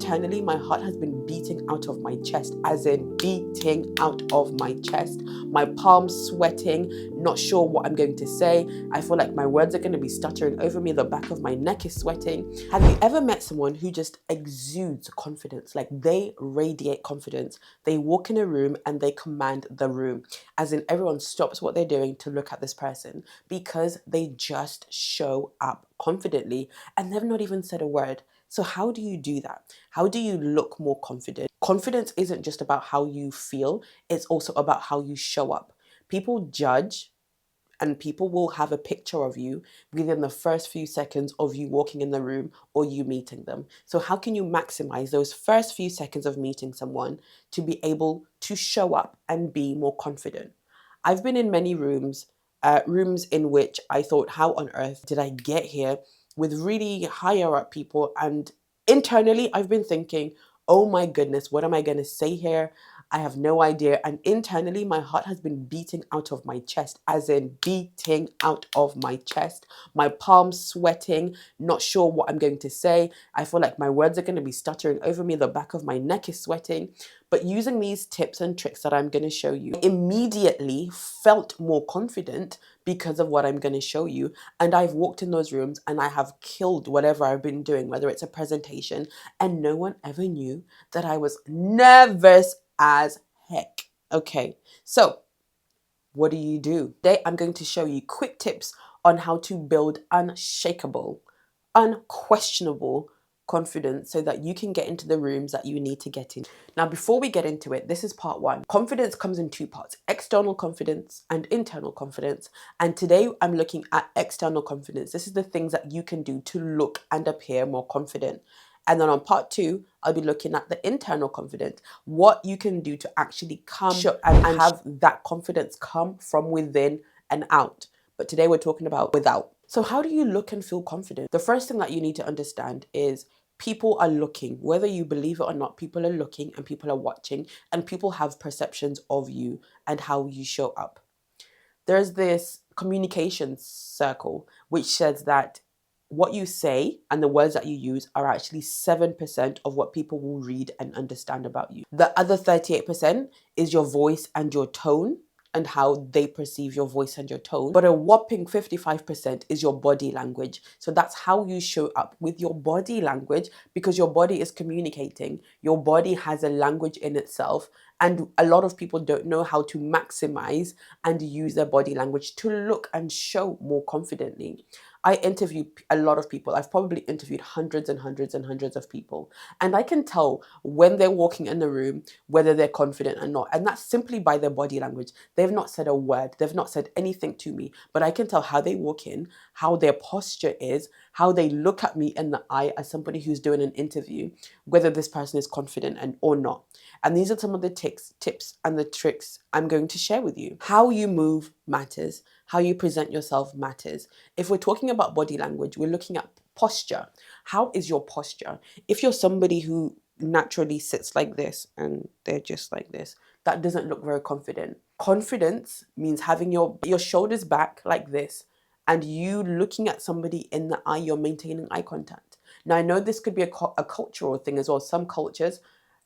Internally, my heart has been beating out of my chest, as in beating out of my chest. My palms sweating, not sure what I'm going to say. I feel like my words are going to be stuttering over me. The back of my neck is sweating. Have you ever met someone who just exudes confidence? Like they radiate confidence. They walk in a room and they command the room, as in everyone stops what they're doing to look at this person because they just show up confidently and they've not even said a word. So how do you do that? How do you look more confident? Confidence isn't just about how you feel, it's also about how you show up. People judge and people will have a picture of you within the first few seconds of you walking in the room or you meeting them. So how can you maximize those first few seconds of meeting someone to be able to show up and be more confident? I've been in many rooms in which I thought, how on earth did I get here, with really higher up people, and internally I've been thinking, oh my goodness, what am I going to say here? I have no idea. And internally, my heart has been beating out of my chest, as in beating out of my chest. My palms sweating, not sure what I'm going to say. I feel like my words are going to be stuttering over me. The back of my neck is sweating. But using these tips and tricks that I'm going to show you, immediately felt more confident because of what I'm going to show you. And I've walked in those rooms and I have killed whatever I've been doing, whether it's a presentation, and no one ever knew that I was nervous as heck. Okay, so what do? Today, I'm going to show you quick tips on how to build unshakable, unquestionable confidence so that you can get into the rooms that you need to get in. Now, before we get into it, this is part one. Confidence comes in two parts: external confidence and internal confidence. And today I'm looking at external confidence. This is the things that you can do to look and appear more confident. And then on part two, I'll be looking at the internal confidence, what you can do to actually come and have that confidence come from within and out. But today we're talking about without. So how do you look and feel confident? The first thing that you need to understand is people are looking. Whether you believe it or not, people are looking and people are watching, and people have perceptions of you and how you show up. There's this communication circle which says that what you say and the words that you use are actually 7% of what people will read and understand about you. The other 38% is your voice and your tone and how they perceive your voice and your tone. But a whopping 55% is your body language. So that's how you show up with your body language, because your body is communicating. Your body has a language in itself. And a lot of people don't know how to maximize and use their body language to look and show more confidently. I interview a lot of people. I've probably interviewed hundreds and hundreds and hundreds of people. And I can tell when they're walking in the room whether they're confident or not. And that's simply by their body language. They've not said a word. They've not said anything to me. But I can tell how they walk in, how their posture is, how they look at me in the eye as somebody who's doing an interview, whether this person is confident or not. And these are some of the tips and the tricks I'm going to share with you. How you move matters. How you present yourself matters. If we're talking about body language, we're looking at posture. How is your posture? If you're somebody who naturally sits like this and they're just like this, that doesn't look very confident. Confidence means having your shoulders back like this and you looking at somebody in the eye, you're maintaining eye contact. Now, I know this could be a cultural thing as well. Some cultures,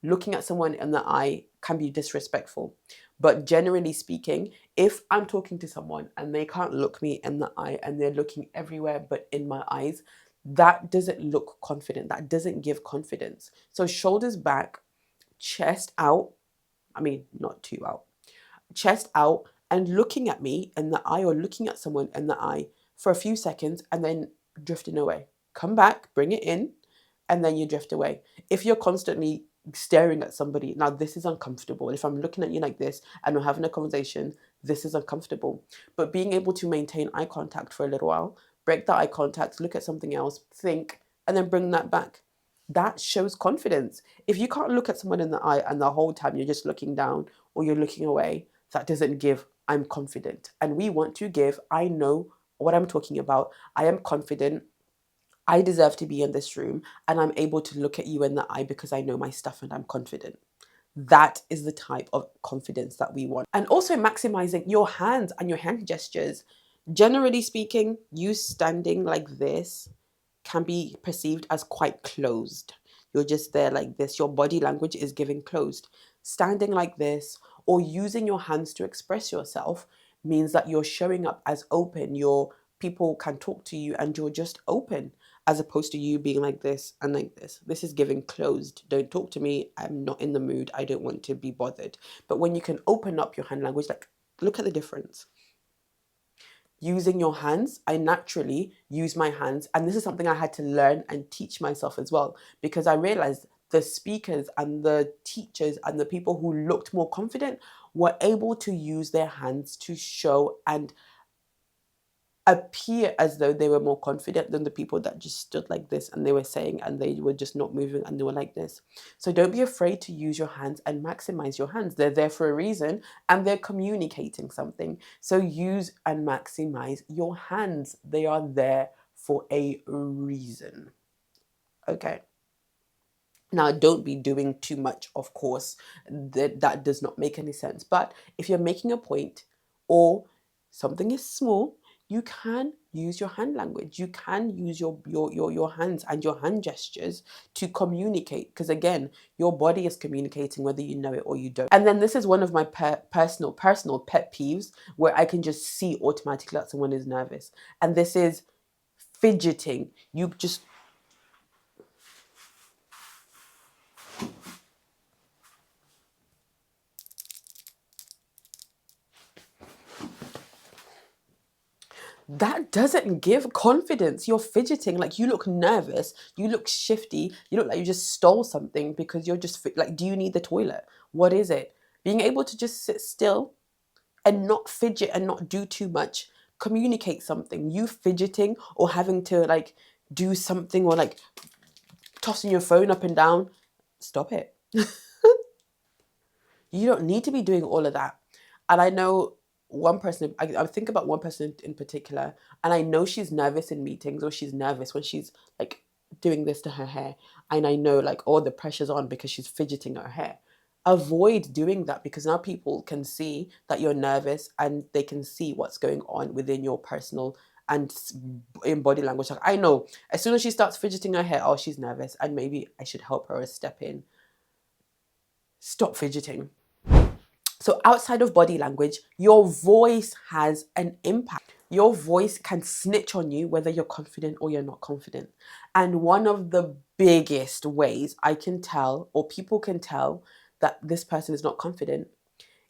looking at someone in the eye can be disrespectful. But generally speaking, if I'm talking to someone and they can't look me in the eye and they're looking everywhere but in my eyes, that doesn't look confident. That doesn't give confidence. So shoulders back, chest out. I mean, not too out. Chest out and looking at me in the eye or looking at someone in the eye for a few seconds and then drifting away. Come back, bring it in, and then you drift away. If you're constantly staring at somebody, now this is uncomfortable. If I'm looking at you like this and we're having a conversation, this is uncomfortable. But being able to maintain eye contact for a little while, break that eye contact, look at something else, think, and then bring that back. That shows confidence. If you can't look at someone in the eye and the whole time you're just looking down or you're looking away, that doesn't give I'm confident. And we want to give I know what I'm talking about. I am confident. I deserve to be in this room and I'm able to look at you in the eye because I know my stuff and I'm confident. That is the type of confidence that we want. And also maximizing your hands and your hand gestures. Generally speaking, you standing like this can be perceived as quite closed. You're just there like this. Your body language is giving closed. Standing like this or using your hands to express yourself means that you're showing up as open. Your people can talk to you and you're just open, as opposed to you being like this and like this. This is giving closed. Don't talk to me. I'm not in the mood. I don't want to be bothered. But when you can open up your hand language, like, look at the difference. Using your hands, I naturally use my hands. And this is something I had to learn and teach myself as well, because I realized the speakers and the teachers and the people who looked more confident were able to use their hands to show and appear as though they were more confident than the people that just stood like this and they were saying and they were just not moving and they were like this. So don't be afraid to use your hands and maximize your hands. They're there for a reason and they're communicating something. So use and maximize your hands. They are there for a reason. Okay. Now, don't be doing too much, of course. That does not make any sense. But if you're making a point or something is small, you can use your hand language. You can use your hands and your hand gestures to communicate. Because again, your body is communicating whether you know it or you don't. And then this is one of my personal pet peeves where I can just see automatically that someone is nervous. And this is fidgeting. You just that doesn't give confidence. You're fidgeting, like you look nervous, you look shifty, you look like you just stole something because you're just like, do you need the toilet? What is it? Being able to just sit still and not fidget and not do too much communicate something. You fidgeting or having to like do something or like tossing your phone up and down, stop it. You don't need to be doing all of that. And I know one person, I think about one person in particular, and I know she's nervous in meetings or she's nervous when she's like doing this to her hair. And I know like all the pressure's on because she's fidgeting her hair. Avoid doing that, because now people can see that you're nervous and they can see what's going on within your personal and in body language. Like, I know as soon as she starts fidgeting her hair, oh, she's nervous and maybe I should help her or step in. Stop fidgeting. So outside of body language, your voice has an impact. Your voice can snitch on you whether you're confident or you're not confident. And one of the biggest ways I can tell, or people can tell, that this person is not confident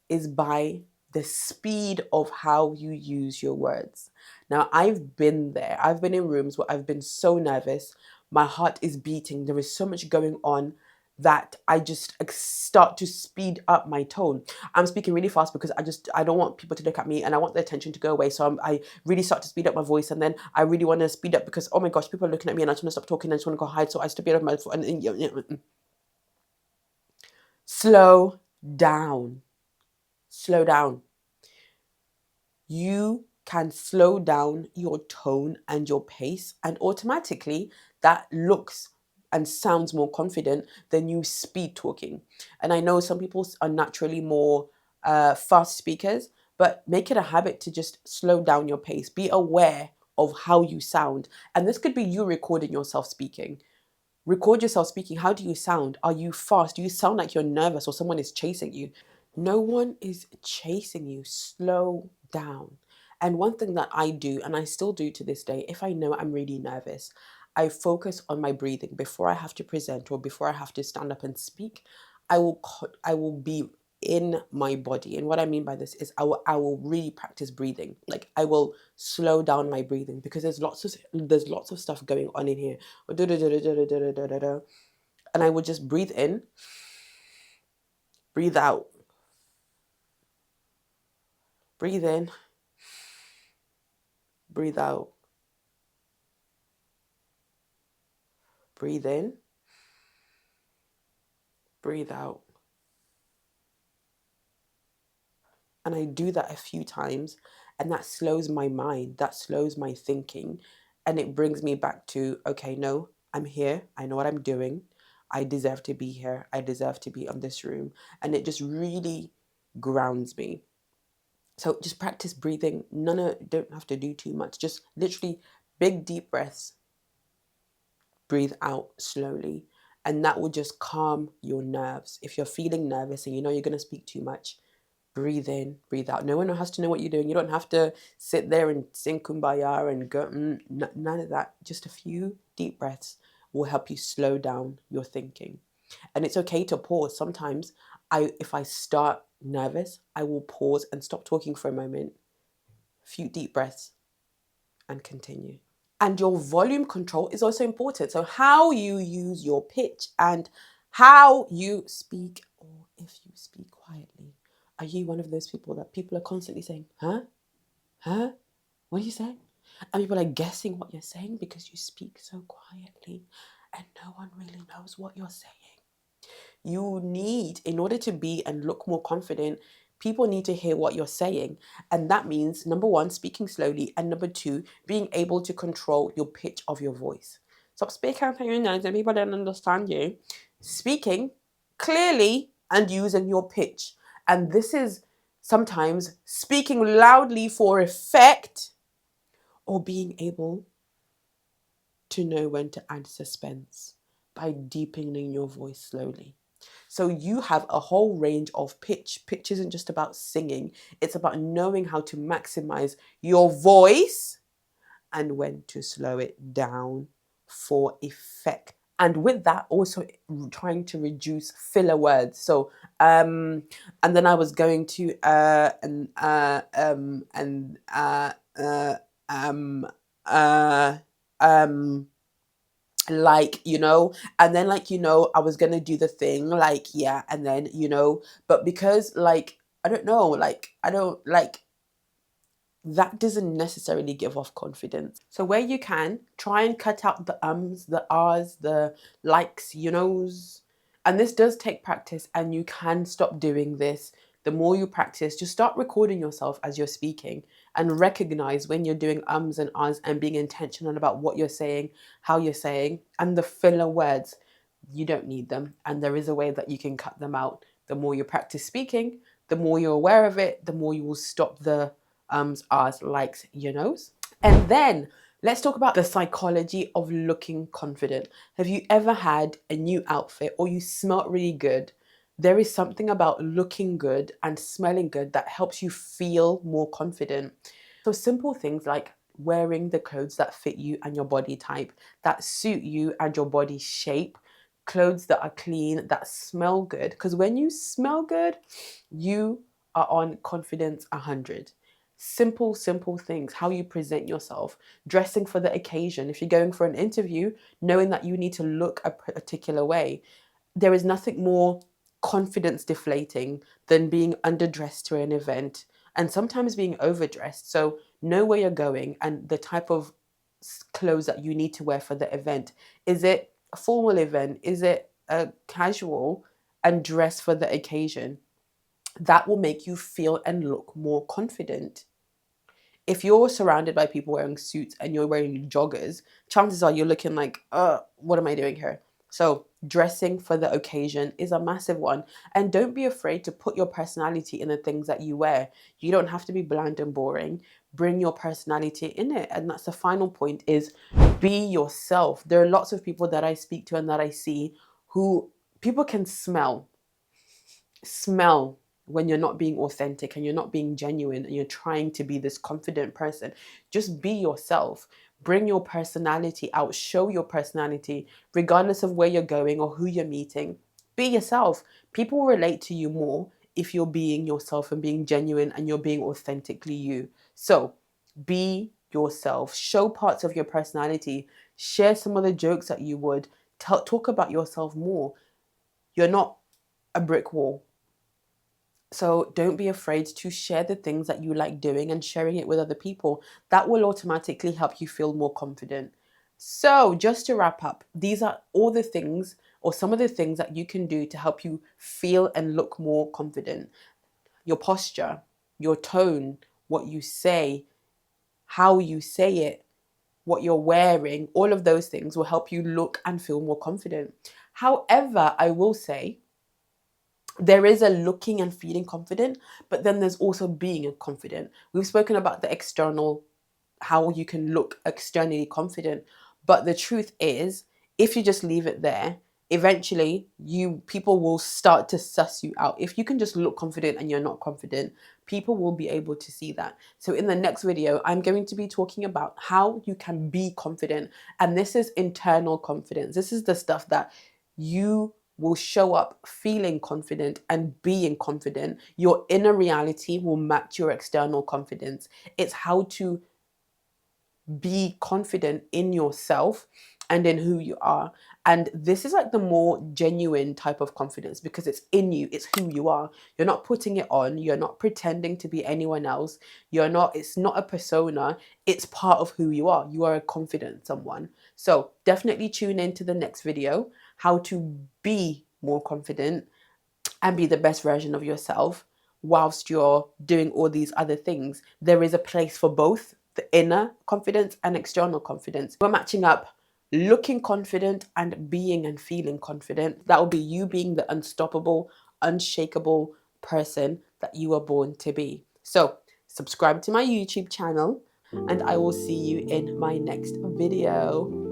is by the speed of how you use your words. Now, I've been there. I've been in rooms where I've been so nervous. My heart is beating. There is so much going on that I just start to speed up my tone. I'm speaking really fast because I don't want people to look at me and I want the attention to go away. So I really start to speed up my voice, and then I really want to speed up because, oh my gosh, people are looking at me and I just want to stop talking. I just want to go hide. So I speed up my voice and slow down. Slow down. You can slow down your tone and your pace, and automatically that looks and sounds more confident than you speed talking. And I know some people are naturally more fast speakers, but make it a habit to just slow down your pace. Be aware of how you sound. And this could be you recording yourself speaking. Record yourself speaking. How do you sound? Are you fast? Do you sound like you're nervous or someone is chasing you? No one is chasing you. Slow down. And one thing that I do, and I still do to this day, if I know I'm really nervous, I focus on my breathing before I have to present or before I have to stand up and speak. I will be in my body. And what I mean by this is I will really practice breathing. Like, I will slow down my breathing because there's lots of stuff going on in here. And I will just breathe in, breathe out, breathe in, breathe out, breathe in, breathe out. And I do that a few times, and that slows my mind, that slows my thinking, and it brings me back to, okay, no, I'm here, I know what I'm doing, I deserve to be here, I deserve to be on this room, and it just really grounds me. So just practice breathing. Don't have to do too much, just literally big deep breaths, breathe out slowly, and that will just calm your nerves. If you're feeling nervous and you know you're going to speak too much, breathe in, breathe out. No one has to know what you're doing. You don't have to sit there and sing kumbaya and go, none of that. Just a few deep breaths will help you slow down your thinking. And it's okay to pause. Sometimes if I start nervous, I will pause and stop talking for a moment, few deep breaths, and continue. And your volume control is also important. So how you use your pitch and how you speak, or if you speak quietly. Are you one of those people that people are constantly saying, huh? Huh? What are you saying? And people are guessing what you're saying because you speak so quietly and no one really knows what you're saying. You need, in order to be and look more confident, people need to hear what you're saying. And that means, number one, speaking slowly. And number two, being able to control your pitch of your voice. Stop speaking through your nose and people don't understand you. Speaking clearly and using your pitch. And this is sometimes speaking loudly for effect, or being able to know when to add suspense by deepening your voice slowly. So you have a whole range of pitch. Pitch isn't just about singing. It's about knowing how to maximize your voice and when to slow it down for effect. And with that, also trying to reduce filler words. So, and then I was going to, like, and then, like, I was gonna do the thing, like, yeah, and then, but because, like, I don't know, like, I don't like that doesn't necessarily give off confidence. So where you can, try and cut out the ums, the ahs, the likes, and this does take practice, and you can stop doing this. The more you practice, just start recording yourself as you're speaking and recognize when you're doing ums and ahs and being intentional about what you're saying, how you're saying, and the filler words. You don't need them, and there is a way that you can cut them out. The more you practice speaking, the more you're aware of it, the more you will stop the ums, ahs, likes, And then let's talk about the psychology of looking confident. Have you ever had a new outfit or you smelt really good? There is something about looking good and smelling good that helps you feel more confident. So simple things like wearing the clothes that fit you and your body type, that suit you and your body shape, clothes that are clean, that smell good. Because when you smell good, you are on confidence 100. Simple things, how you present yourself, dressing for the occasion. If you're going for an interview, knowing that you need to look a particular way. There is nothing more confidence deflating than being underdressed to an event, and sometimes being overdressed. So know where you're going and the type of clothes that you need to wear for the event. Is it a formal event? Is it a casual? And dress for the occasion. That will make you feel and look more confident. If you're surrounded by people wearing suits and you're wearing joggers, chances are you're looking like, what am I doing here? So dressing for the occasion is a massive one. And don't be afraid to put your personality in the things that you wear. You don't have to be bland and boring. Bring your personality in it. And that's the final point, is be yourself. There are lots of people that I speak to and that I see who people can smell when you're not being authentic and you're not being genuine and you're trying to be this confident person. Just be yourself. Bring your personality out. Show your personality, regardless of where you're going or who you're meeting. Be yourself. People will relate to you more if you're being yourself and being genuine and you're being authentically you. So be yourself. Show parts of your personality. Share some of the jokes that you would. Talk about yourself more. You're not a brick wall. So don't be afraid to share the things that you like doing and sharing it with other people. That will automatically help you feel more confident. So just to wrap up, these are all the things or some of the things that you can do to help you feel and look more confident. Your posture, your tone, what you say, how you say it, what you're wearing, all of those things will help you look and feel more confident. However, I will say, there is a looking and feeling confident, but then there's also being confident. We've spoken about the external, how you can look externally confident. But the truth is, if you just leave it there, eventually people will start to suss you out. If you can just look confident and you're not confident, people will be able to see that. So in the next video, I'm going to be talking about how you can be confident. And this is internal confidence. This is the stuff that you will show up feeling confident and being confident. Your inner reality will match your external confidence. It's how to be confident in yourself and in who you are. And this is like the more genuine type of confidence because it's in you, it's who you are. You're not putting it on, you're not pretending to be anyone else. It's not a persona, it's part of who you are. You are a confident someone. So definitely tune in to the next video, how to be more confident and be the best version of yourself whilst you're doing all these other things. There is a place for both the inner confidence and external confidence. We're matching up looking confident and being and feeling confident. That will be you being the unstoppable, unshakable person that you were born to be. So subscribe to my YouTube channel and I will see you in my next video.